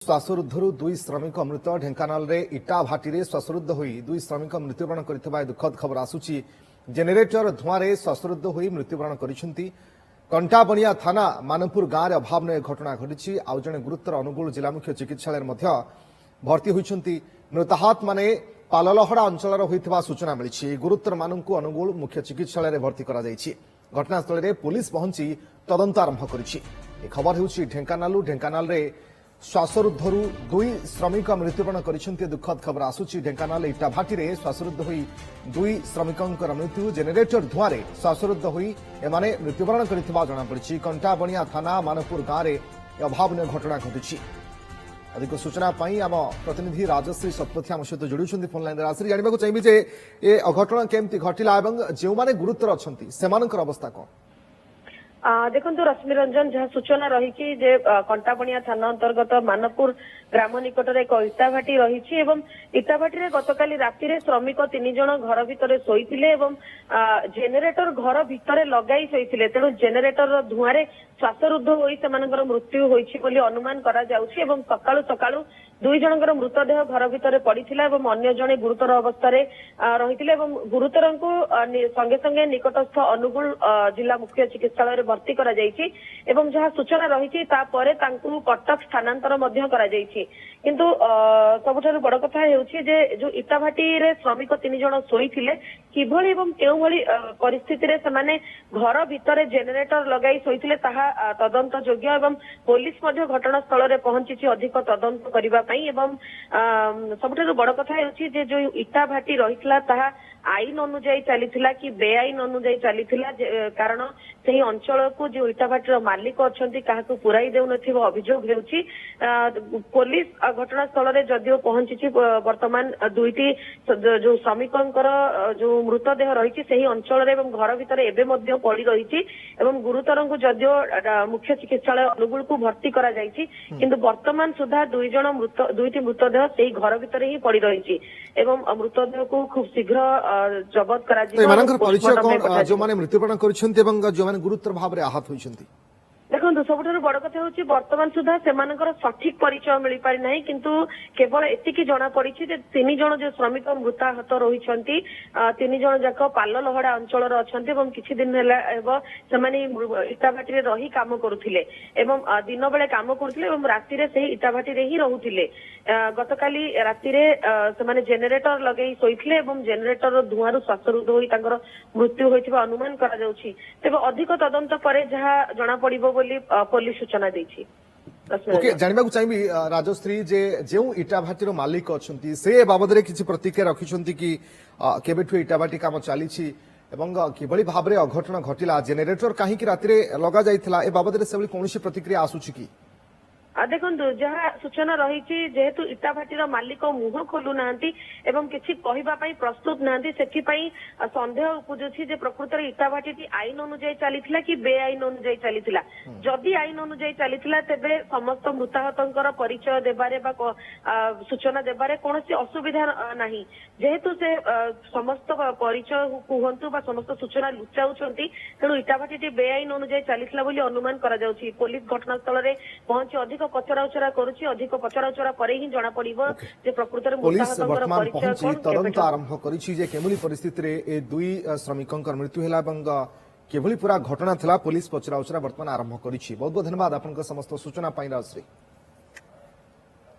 श्वासरुद्धरु दुई श्रमिक मृत ढेंकानाल रे इटा भाटी रे श्वासरुद्ध होई दुई श्रमिक मृत्युवरण करथिबा दुखद खबर आसुची। जेनेरेटर धुआं रे श्वासरुद्ध होई मृत्युवरण करिसेंती। कंटाबणिया थाना मानपुर गांव रे अभावनीय घटना घटिछि। आउ जणे गुरुतर अनुगुल जिला मुख्य चिकित्सालय मध्य भर्ती होइछंती। मृताहत माने पाललहड़ा अंचल होइथिबा सूचना मिलिछि। गुरुतर माननकु अनुगुल मुख्य चिकित्सालय रे भर्ती करा जाइछि। घटनास्थल रे पुलिस पहुंची तदंत आरंभ करिछि। ए खबर हेउछि ढेंकानाल रे श्वासरुद्धरु दुई श्रमिक मृत्युवरण करिसेंती। दुखद खबर आसुची। ढेंकानाल इटाभाटी रे श्वासरुद्ध होई दुई श्रमिकंकर मृत्यु। जेनेरेटर धुआं रे श्वासरुद्ध होई एमाने मृत्युवरण करिथिबा जणा पड़िछि। कंटाबणिया थाना मानपुर गांव रे अभावनीय घटना घटिछि। अधिक सूचना पाई आम प्रतिनिधि राजश्री शतपथी आम सहित जोड़ुछंती फोन लाइन। राजश्री जानबाकू चाहिबी जे ए अघटना केमती घटिला एवं जेउ माने गुरुतर अछंती सेमानकर अवस्था कोन? देखो रश्मि रंजन जहाँ सूचना रही कंटाबणिया थाना अंतर्गत मानपुर ग्राम निकट एक इटाभाटी रही इटाभाटी गतकाली राति श्रमिक 3 जन घर भितर शोते जेनेरेटर घर भितर लगाई शोते तेणु जेनेरेटर धुआं श्वासरुद्ध होई सेमानकर मृत्यु होईछि बोली अनुमान करा जाउछि। सकाळु सकाळु 2 जनकर मृतदेह घर भितर पड़िथिला अन्य जणे गुरुतर अवस्था रही गुरुतरंकु संगे संगे निकटस्थ अनुगुल जिला मुख्य चिकित्सालय भर्ती करा जाइछि। जहाँ सूचना रही कटक स्थानांतर मध्य करा जाइछि। किंतु सबुठारु बड़ कथा हेउछि जे जो इटाभाटी रे श्रमिक 3 जन शोइथिले किभଳି एवं केउभଳି परिस्थिति रे समाने घर भितर जेनेरेटर लगाई शोइथिले ताहा तदंत योग्य एवं पुलिस मध्य घटनास्थल रे पहुंची अधिक तदंत करबा पई एवं सबुठारु बड़ कथा हेउछि जे जो इटाभाटी रहितला ताहा आईन अनुଯାୟୀ चलीथिला कि बेआईन अनुଯାୟୀ चलीथिला कारण सेही अंचल को जो इटाभाटीर मालिक अछंती काहाकू पुराई देउ नथिबो अभियोग हेउछि। पुलिस घटनास्थल रे जदियो पहुंची वर्तमान दुईटी जो श्रमिकंकर जो मृतदेह रही सेही अंचल रे एवं घर भितर एबे मध्य पड़ी रही एवं गुरुतरंकु जदियो मुख्य चिकित्सालय अनुगुल को भर्ती करा जाइछि किंतु वर्तमान सुधा दुईटी मृतदेह सेही घर भितर ही पड़ी रही एवं मृतदेह को खूब शीघ्र जबत करा जिवो। परिचय कोन जो माने मृत्युवरण करिसेंती एवं जो माने गुरुतर भाव रे आहत होइसेंती? देखो सबुठारु बड़ कथा होछि वर्तमान सुधा सेमानकर सठिक परिचय मिल पारि नाही किंतु केवल एतिकी जना पड़ी जे 3 जन जो श्रमिक मृताहत रहिछंती 3 जन जाक पाललहड़ा अंचल रे अछंती एवं किछि दिन हेला एवं सेमाने इटाभाटी रे रही काम करुथिले एवं दिन बेले काम करुथिले एवं राति रे सेही इटाभाटी रे ही रहुथिले। गतकाली राति रे सेमाने जेनेरेटर लगेई सोइथिले एवं जेनेरेटर धुआं श्वासरुद्ध होई तांकर मृत्यु होइथिबा अनुमान करा जाउछि। तेबे अधिक तदंत परे जहा जना पड़िबो पुलिस सूचना देछि। ओके जानबाकू चाहिबी राजश्री जे जेउ इटाभाटीर मालिक अछंती से बाबद रे किछि प्रतिक्रिया रखिछंती कि केबेठु इटाभाटी काम चलीछि एवं किभଳି भाबरे अघटना घटिला जेनेरेटर काहे कि राति रे लगा जाइथिला ए बाबद रे सेबली कोनोसी प्रतिक्रिया आसुछि कि? देखो जहाँ सूचना रही जेहेतु इटाभाटीर मालिक मुह खोलु नांती एवं किछि कहिबा पई प्रस्तुत नांती सेथिपई संदेह उपजुछि जे प्रकृत रे इटाभाटी आईन अनुଯାୟୀ चलीथिला कि बेआईन अनुଯାୟୀ चलीथिला। जदि आईन अनुଯାୟୀ चलीथिला तेबे समस्त मृताहतंकर परिचय देबारे बा सूचना देबारे कोनोसी असुविधा नाही। जेहेतु से समस्त परिचय कुहंतु बा समस्त सूचना लुचाउछंती तेणु इटाभाटी बेआईन अनुଯାୟୀ चलीथिला बोली अनुमान करा जाउछि। पुलिस घटनास्थल रे पहुंची अधिक पचराउचरा करूछि। अधिक पचराउचरा परे ही जणा पड़िबो जे प्रकृत रे मृताहतंकर परिचय कोन तदंत आरंभ करिछि जे केमली परिस्थिति रे ए दुई श्रमिकंकर मृत्यु हैला एवं केभଳି पूरा घटना थिला पुलिस पचराउचरा वर्तमान आरंभ करिछि। बहुत बहुत धन्यवाद आपनका समस्त सूचना पाई राजश्री।